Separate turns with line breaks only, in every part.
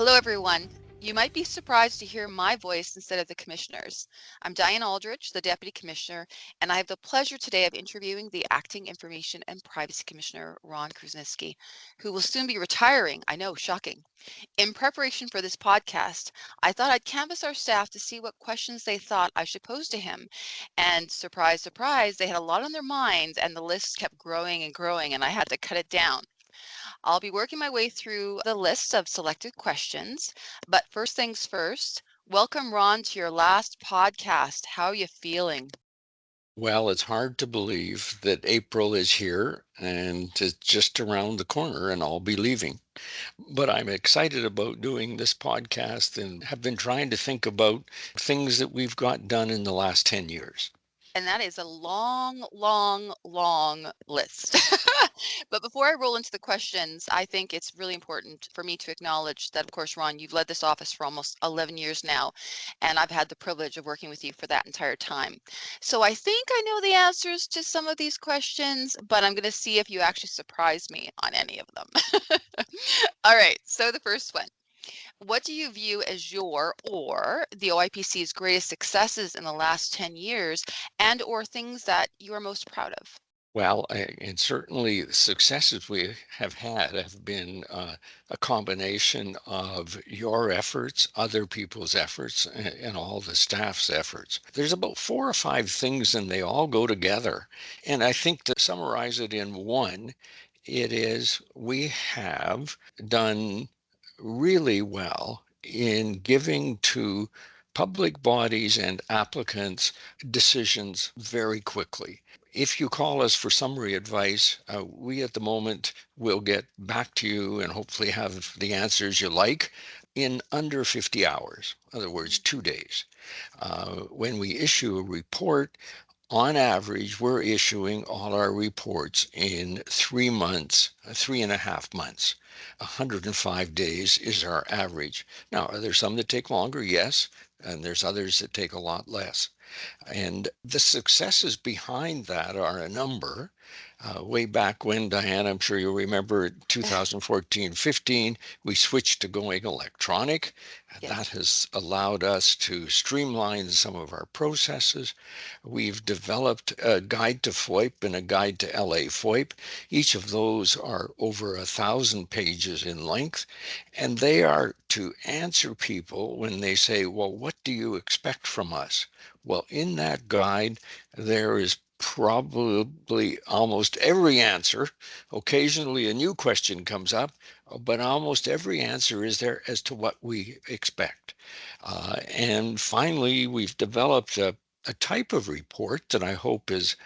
Hello, everyone. You might be surprised to hear my voice instead of the commissioner's. I'm Diane Aldridge, the Deputy Commissioner, and I have the pleasure today of interviewing the Acting Information and Privacy Commissioner, Ron Kruzeniski, who will soon be retiring. I know, shocking. In preparation for this podcast, I thought I'd canvass our staff to see what questions they thought I should pose to him. And surprise, surprise, they had a lot on their minds, and the list kept growing and growing, and I had to cut it down. I'll be working my way through the list of selected questions, but first things first, welcome Ron to your last podcast. How are you feeling?
Well, it's hard to believe that April is here and it's just around the corner and I'll be leaving. But I'm excited about doing this podcast and have been trying to think about things that we've got done in the last 10 years.
And that is a long, long, long list. But before I roll into the questions, I think it's really important for me to acknowledge that, of course, Ron, you've led this office for almost 11 years now, and I've had the privilege of working with you for that entire time. So I think I know the answers to some of these questions, but I'm going to see if you actually surprise me on any of them. All right, so the first one. What do you view as your or the OIPC's greatest successes in the last 10 years and or things that you are most proud of?
Well, and certainly the successes we have had have been a combination of your efforts, other people's efforts, and all the staff's efforts. There's about 4 or 5 things, and they all go together. And I think to summarize it in one, it is we have done really well in giving to public bodies and applicants decisions very quickly. If you call us for summary advice, we at the moment will get back to you and hopefully have the answers you like in under 50 hours. In other words, 2 days. When we issue a report, on average, we're issuing all our reports in 3 months, 3.5 months. 105 days is our average. Now, are there some that take longer? Yes. And there's others that take a lot less. And the successes behind that are a number. Way back when, Diane, I'm sure you'll remember 2014-15, we switched to going electronic. That
Yes.
has allowed us to streamline some of our processes. We've developed a guide to FOIP and a guide to LA FOIP. Each of those are over 1,000 pages in length, and they are to answer people when they say, well, what do you expect from us? Well, in that guide, there is probably almost every answer. Occasionally a new question comes up, but almost every answer is there as to what we expect. And finally, we've developed a type of report that I hope is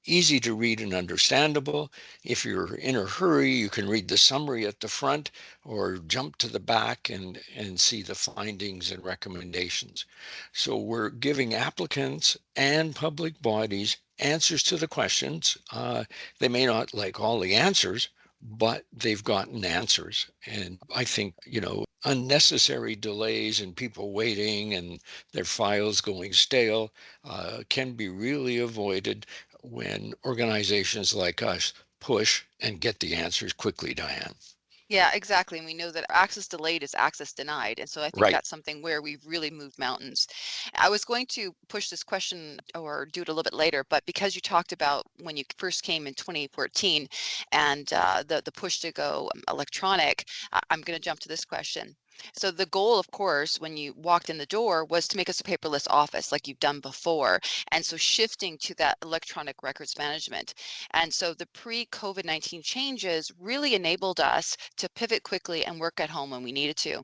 easy to read and understandable. If you're in a hurry, you can read the summary at the front or jump to the back and see the findings and recommendations. So we're giving applicants and public bodies answers to the questions. They may not like all the answers, but they've gotten answers. And I think, unnecessary delays and people waiting and their files going stale can be really avoided when organizations like us push and get the answers quickly, Diane.
Yeah, exactly. And we know that access delayed is access denied. And so I think
Right.
that's something where we've really moved mountains. I was going to push this question or do it a little bit later, but because you talked about when you first came in 2014 and the push to go electronic, I'm going to jump to this question. So the goal, of course, when you walked in the door was to make us a paperless office like you've done before. And so shifting to that electronic records management. And so the pre-COVID-19 changes really enabled us to pivot quickly and work at home when we needed to.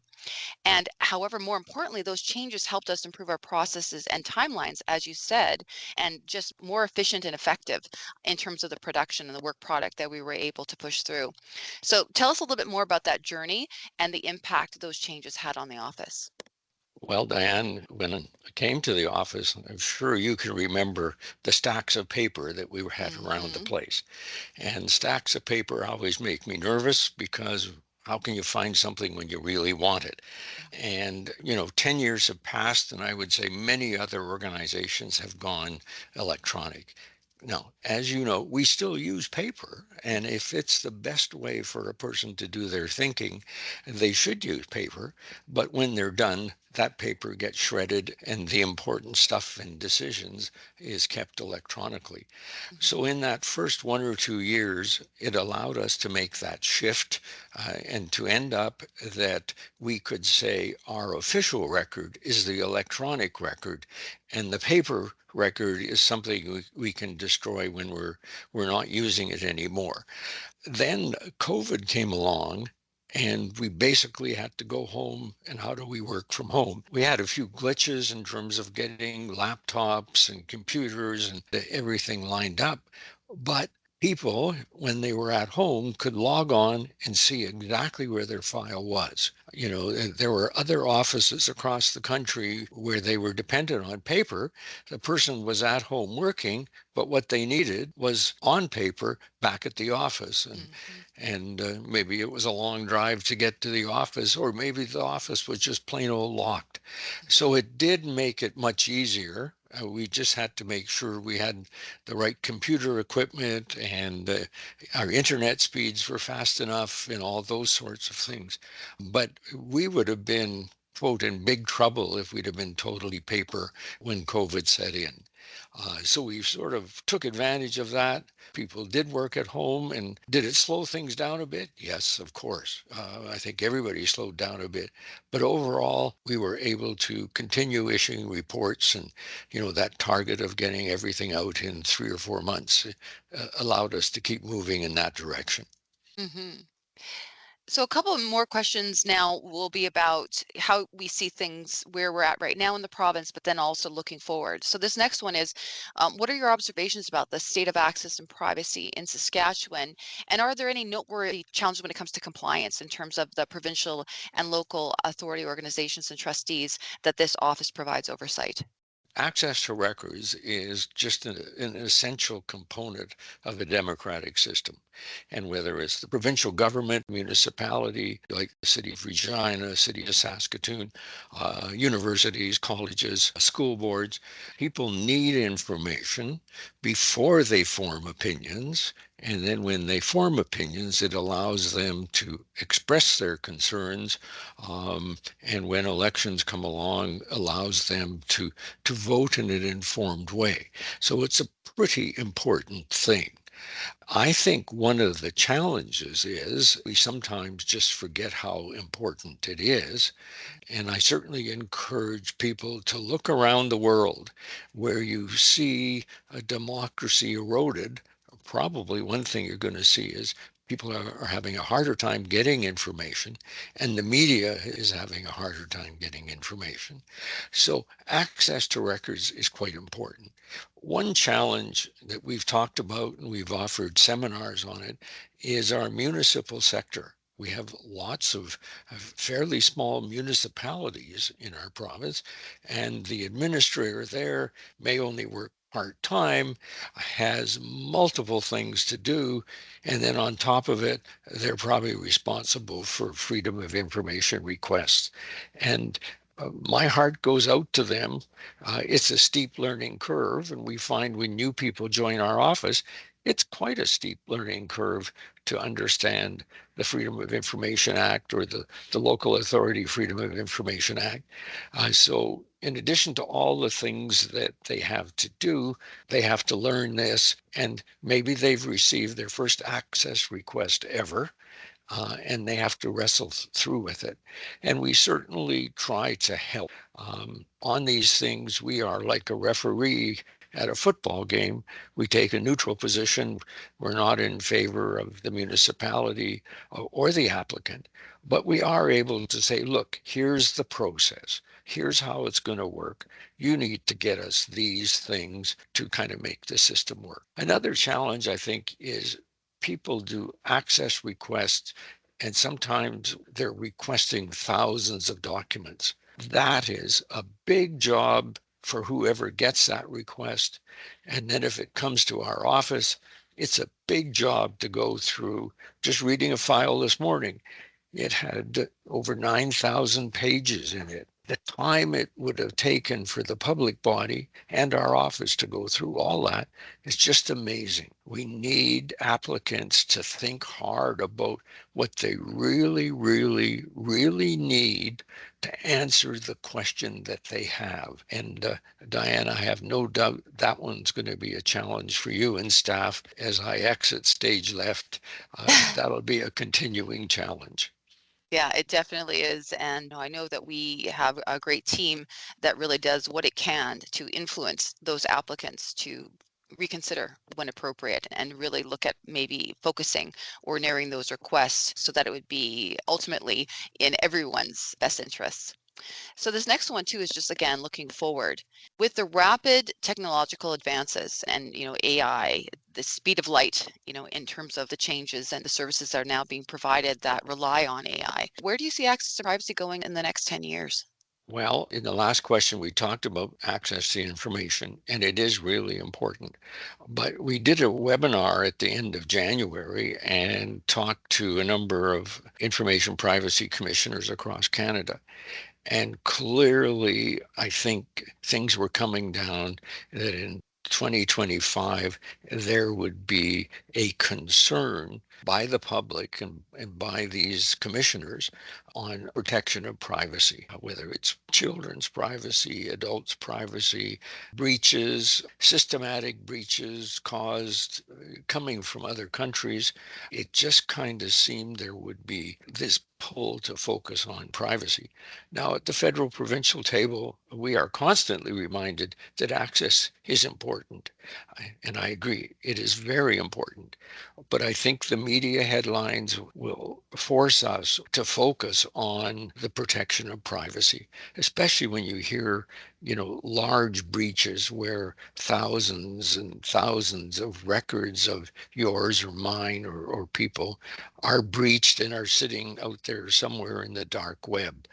And however, more importantly, those changes helped us improve our processes and timelines, as you said, and just more efficient and effective in terms of the production and the work product that we were able to push through. So tell us a little bit more about that journey and the impact those changes had on the office.
Well, Diane, when I came to the office, I'm sure you can remember the stacks of paper that we had around the
Hmm.
place. And stacks of paper always make me nervous because how can you find something when you really want it? And, 10 years have passed, and I would say many other organizations have gone electronic. Now, as you know, we still use paper, and if it's the best way for a person to do their thinking, they should use paper. But when they're done, that paper gets shredded, and the important stuff and decisions is kept electronically.
Mhm.
So, in that first 1 or 2 years, it allowed us to make that shift and to end up that we could say our official record is the electronic record, and the paper record is something we can destroy when we're not using it anymore. Then COVID came along, and we basically had to go home. And how do we work from home? We had a few glitches in terms of getting laptops and computers and everything lined up. But people, when they were at home, could log on and see exactly where their file was. There were other offices across the country where they were dependent on paper. The person was at home working, but what they needed was on paper back at the office.
Mhm.
And maybe it was a long drive to get to the office, or maybe the office was just plain old locked. So it did make it much easier. We just had to make sure we had the right computer equipment, and our internet speeds were fast enough and all those sorts of things. But we would have been, quote, in big trouble if we'd have been totally paper when COVID set in. So we sort of took advantage of that. People did work at home, and did it slow things down a bit? Yes, of course. I think everybody slowed down a bit, but overall, we were able to continue issuing reports, and that target of getting everything out in 3 or 4 months allowed us to keep moving in that direction.
Mhm. So a couple of more questions now will be about how we see things where we're at right now in the province, but then also looking forward. So this next one is, what are your observations about the state of access and privacy in Saskatchewan? And are there any noteworthy challenges when it comes to compliance in terms of the provincial and local authority organizations and trustees that this office provides oversight?
Access to records is just an essential component of a democratic system. And whether it's the provincial government, municipality, like the city of Regina, city of Saskatoon, universities, colleges, school boards, people need information before they form opinions. And then when they form opinions, it allows them to express their concerns. And when elections come along, allows them to vote in an informed way. So it's a pretty important thing. I think one of the challenges is we sometimes just forget how important it is. And I certainly encourage people to look around the world where you see a democracy eroded. Probably one thing you're going to see is people are having a harder time getting information, and the media is having a harder time getting information. So access to records is quite important. One challenge that we've talked about and we've offered seminars on it is our municipal sector. We have lots of fairly small municipalities in our province, and the administrator there may only work part-time, has multiple things to do, and then on top of it, they're probably responsible for freedom of information requests. And my heart goes out to them. It's a steep learning curve, and we find when new people join our office, it's quite a steep learning curve to understand the Freedom of Information Act or the Local Authority Freedom of Information Act. So, in addition to all the things that they have to do, they have to learn this, and maybe they've received their first access request ever. And they have to wrestle through with it. And we certainly try to help. On these things. We are like a referee at a football game. We take a neutral position. We're not in favor of the municipality or the applicant, but we are able to say, look, here's the process. Here's how it's going to work. You need to get us these things to kind of make the system work. Another challenge, I think, is people do access requests, and sometimes they're requesting thousands of documents. That is a big job for whoever gets that request. And then if it comes to our office, it's a big job to go through. Just reading a file this morning, it had over 9,000 pages in it. the time it would have taken for the public body and our office to go through all that is just amazing. We need applicants to think hard about what they really, really, really need to answer the question that they have. And Diane, I have no doubt that one's going to be a challenge for you and staff as I exit stage left. That'll be a continuing challenge.
Yeah, it definitely is. And I know that we have a great team that really does what it can to influence those applicants to reconsider when appropriate and really look at maybe focusing or narrowing those requests so that it would be ultimately in everyone's best interests. So this next one too is just again looking forward. With the rapid technological advances and AI, the speed of light, in terms of the changes and the services that are now being provided that rely on AI, where do you see access to privacy going in the next 10 years?
Well, in the last question, we talked about access to information, and it is really important. But we did a webinar at the end of January and talked to a number of information privacy commissioners across Canada. And clearly, I think things were coming down that in 2025, there would be a concern by the public and by these commissioners on protection of privacy, whether it's children's privacy, adults' privacy, breaches, systematic breaches caused coming from other countries. It just kind of seemed there would be this pull to focus on privacy. Now, at the federal provincial table, we are constantly reminded that access is important. And I agree, it is very important. But I think the media headlines will force us to focus on the protection of privacy, especially when you hear, large breaches where thousands and thousands of records of yours or mine or people are breached and are sitting out there somewhere in the dark web.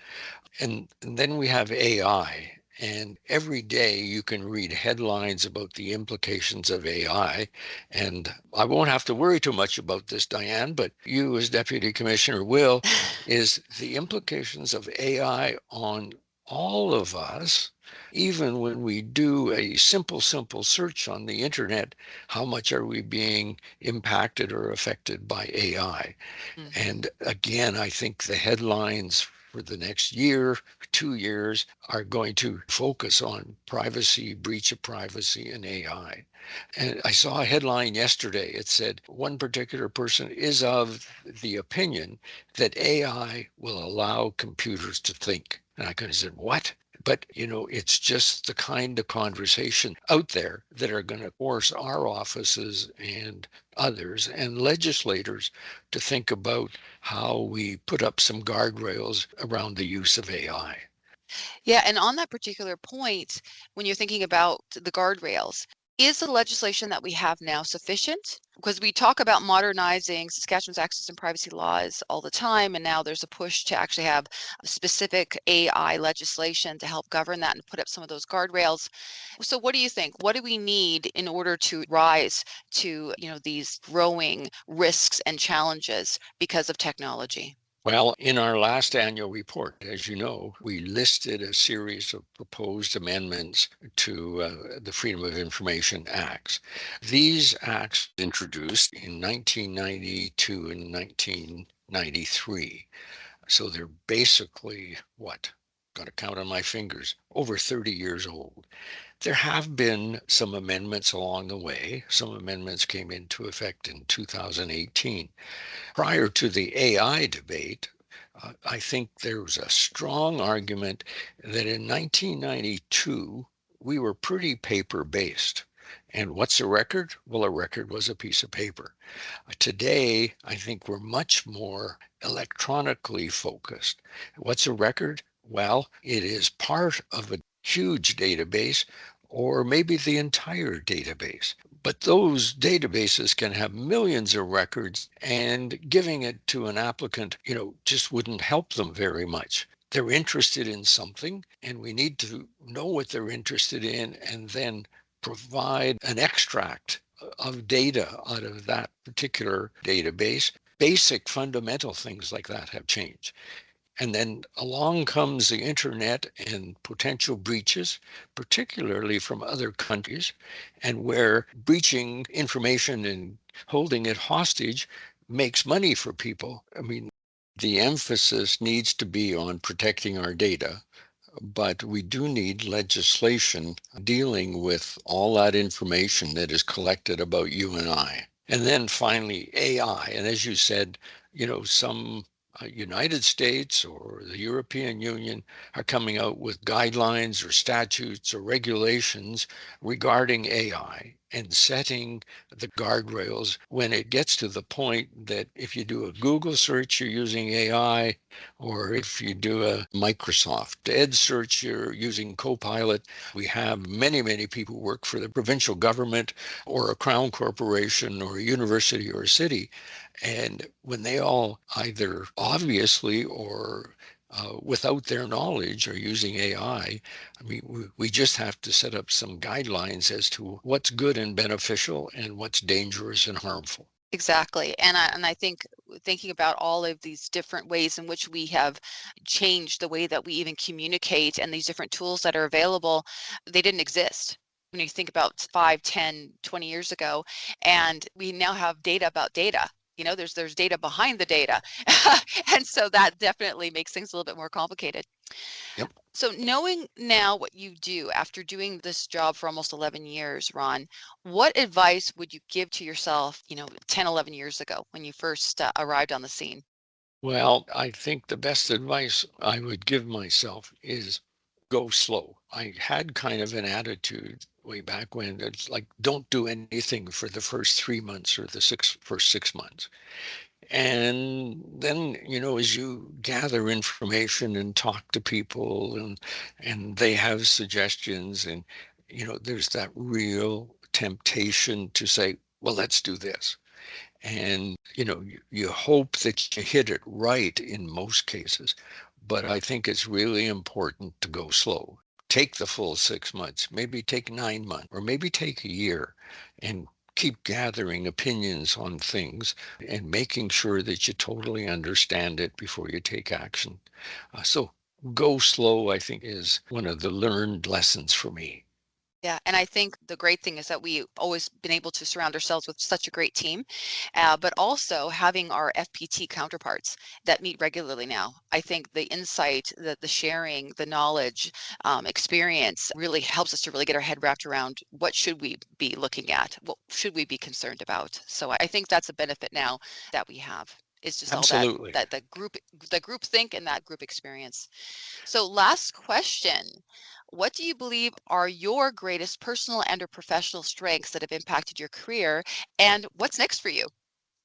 And then we have AI. And every day you can read headlines about the implications of AI. And I won't have to worry too much about this, Diane, but you as Deputy Commissioner will, is the implications of AI on all of us. Even when we do a simple search on the internet, how much are we being impacted or affected by AI?
Mhm.
And again, I think the headlines for the next year, 2 years, are going to focus on privacy, breach of privacy, and AI. And I saw a headline yesterday. It said one particular person is of the opinion that AI will allow computers to think. And I kind of said, what? But, it's just the kind of conversation out there that are going to force our offices and others and legislators to think about how we put up some guardrails around the use of AI.
Yeah, and on that particular point, when you're thinking about the guardrails, is the legislation that we have now sufficient? Because we talk about modernizing Saskatchewan's access and privacy laws all the time, and now there's a push to actually have specific AI legislation to help govern that and put up some of those guardrails. So what do you think? What do we need in order to rise to, these growing risks and challenges because of technology?
Well, in our last annual report, as you know, we listed a series of proposed amendments to the Freedom of Information Acts. These acts introduced in 1992 and 1993. So they're basically what? Got to count on my fingers, over 30 years old. There have been some amendments along the way. Some amendments came into effect in 2018. Prior to the AI debate, I think there was a strong argument that in 1992, we were pretty paper based. And what's a record? Well, a record was a piece of paper. Today, I think we're much more electronically focused. What's a record? Well, it is part of a huge database or maybe the entire database. But those databases can have millions of records, and giving it to an applicant, just wouldn't help them very much. They're interested in something, and we need to know what they're interested in and then provide an extract of data out of that particular database. Basic fundamental things like that have changed. And then along comes the internet and potential breaches, particularly from other countries, and where breaching information and holding it hostage makes money for people. I mean, the emphasis needs to be on protecting our data, but we do need legislation dealing with all that information that is collected about you and I. And then finally, AI. And as you said, some United States or the European Union are coming out with guidelines or statutes or regulations regarding AI and setting the guardrails when it gets to the point that if you do a Google search, you're using AI, or if you do a Microsoft Edge search, you're using Copilot. We have many, many people who work for the provincial government or a crown corporation or a university or a city. And when they all either obviously or without their knowledge are using I mean, we just have to set up some guidelines as to what's good and beneficial and what's dangerous and harmful.
Exactly. And I think thinking about all of these different ways in which we have changed the way that we even communicate and these different tools that are available, they didn't exist. When you think about 5, 10, 20 years ago, and we now have data about data. There's data behind the data. And so that definitely makes things a little bit more complicated.
Yep.
So knowing now what you do after doing this job for almost 11 years, Ron, what advice would you give to yourself, 10, 11 years ago when you first arrived on the scene?
Well, I think the best advice I would give myself is go slow. I had kind of an attitude way back when it's like, don't do anything for the first 3 months or the first 6 months. And then, as you gather information and talk to people and they have suggestions and, there's that real temptation to say, well, let's do this. And, you hope that you hit it right in most cases. But I think it's really important to go slow. Take the full 6 months, maybe take 9 months, or maybe take a year and keep gathering opinions on things and making sure that you totally understand it before you take action. So go slow, I think, is one of the learned lessons for me.
Yeah, and I think the great thing is that we've always been able to surround ourselves with such a great team, but also having our FPT counterparts that meet regularly now. I think the insight, the sharing, the knowledge, experience really helps us to really get our head wrapped around what should we be looking at, what should we be concerned about. So I think that's a benefit now that we have. Is just all that
Absolutely.
that the group think and that group experience. So last question. What do you believe are your greatest personal and or professional strengths that have impacted your career? And what's next for you?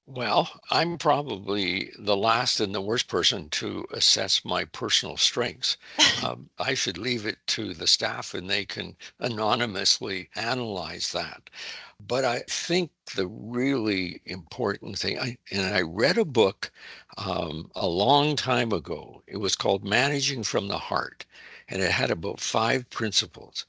Well, I'm probably the last and the worst person to assess my personal strengths. I should leave it to the staff and they can anonymously analyze that. But I think the really important thing, and I read a book a long time ago. It was called Managing from the Heart, and it had about 5 principles.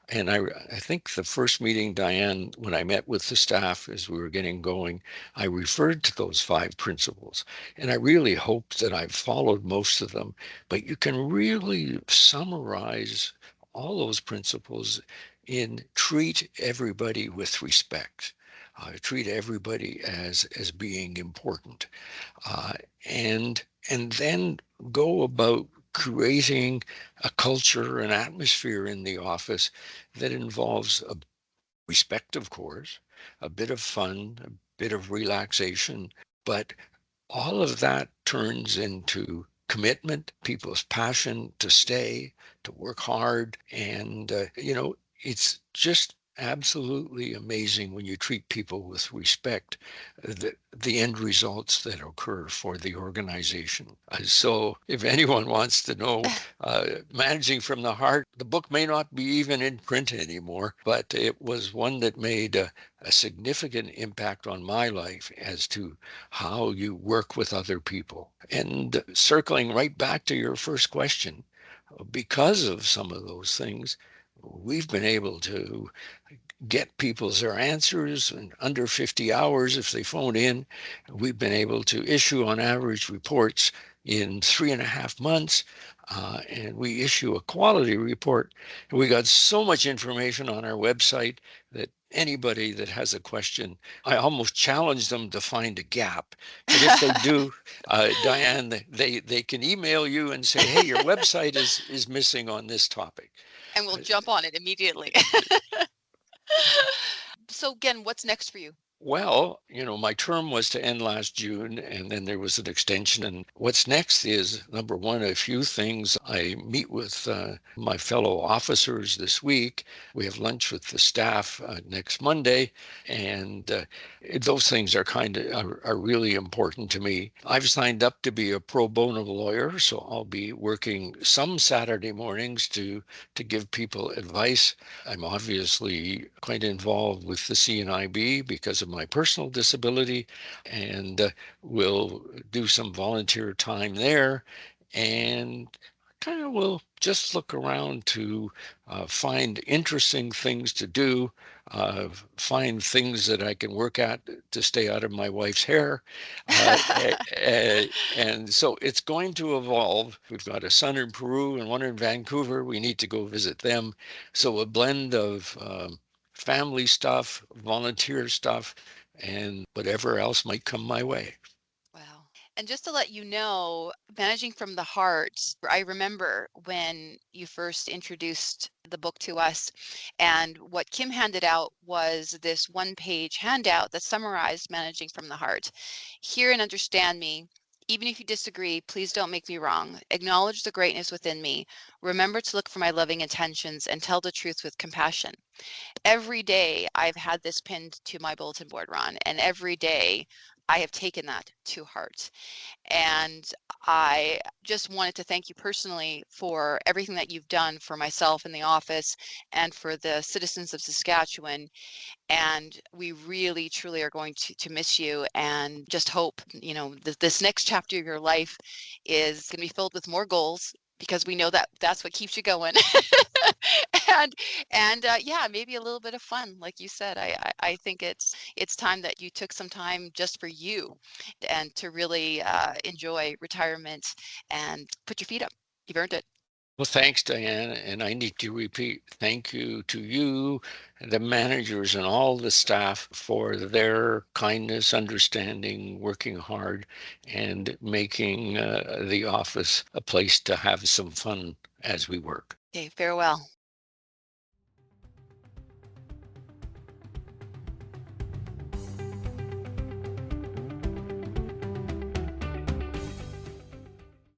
And I think the first meeting, Diane, when I met with the staff as we were getting going, I referred to those 5 principles. And I really hope that I've followed most of them. But you can really summarize all those principles in treat everybody with respect. Treat everybody as being important, uh, and and then go about creating a culture, an atmosphere in the office that involves a respect, of course, a bit of fun, a bit of relaxation, but all of that turns into commitment, people's passion to stay, to work hard. And, it's just absolutely amazing when you treat people with respect, the end results that occur for the organization. So if anyone wants to know Managing from the Heart, the book may not be even in print anymore, but it was one that made a significant impact on my life as to how you work with other people. And circling right back to your first question, because of some of those things, we've been able to get people's their answers in under 50 hours if they phone in. We've been able to issue on average reports in 3.5 months. And we issue a quality report. And we got so much information on our website that anybody that has a question, I almost challenge them to find a gap. But if they do, Diane, they can email you and say, hey, your website is missing on this topic.
And we'll jump on it immediately. So again, what's next for you?
Well, my term was to end last June, and then there was an extension. And what's next is, number one, a few things. I meet with my fellow officers this week. We have lunch with the staff next Monday, and those things are really important to me. I've signed up to be a pro bono lawyer, so I'll be working some Saturday mornings to give people advice. I'm obviously quite involved with the CNIB because of my personal disability, and will do some volunteer time there, and kind of will just look around to find interesting things to do, find things that I can work at to stay out of my wife's hair. And so it's going to evolve. We've got a son in Peru and one in Vancouver. We need to go visit them. So a blend of family stuff, volunteer stuff, and whatever else might come my way.
Wow. And just to let you know, Managing from the Heart, I remember when you first introduced the book to us, and what Kim handed out was this one-page handout that summarized Managing from the Heart. Hear and understand me. Even if you disagree, please don't make me wrong. Acknowledge the greatness within me. Remember to look for my loving intentions and tell the truth with compassion. Every day I've had this pinned to my bulletin board, Ron, and every day I have taken that to heart. And I just wanted to thank you personally for everything that you've done for myself in the office and for the citizens of Saskatchewan. And we really, truly are going to miss you, and just hope, this next chapter of your life is going to be filled with more goals, because we know that that's what keeps you going. and yeah, maybe a little bit of fun, like you said. I think it's time that you took some time just for you, and to really enjoy retirement and put your feet up. You've earned it.
Well, thanks, Diane. And I need to repeat thank you to you, the managers, and all the staff for their kindness, understanding, working hard, and making the office a place to have some fun as we work.
Okay, farewell.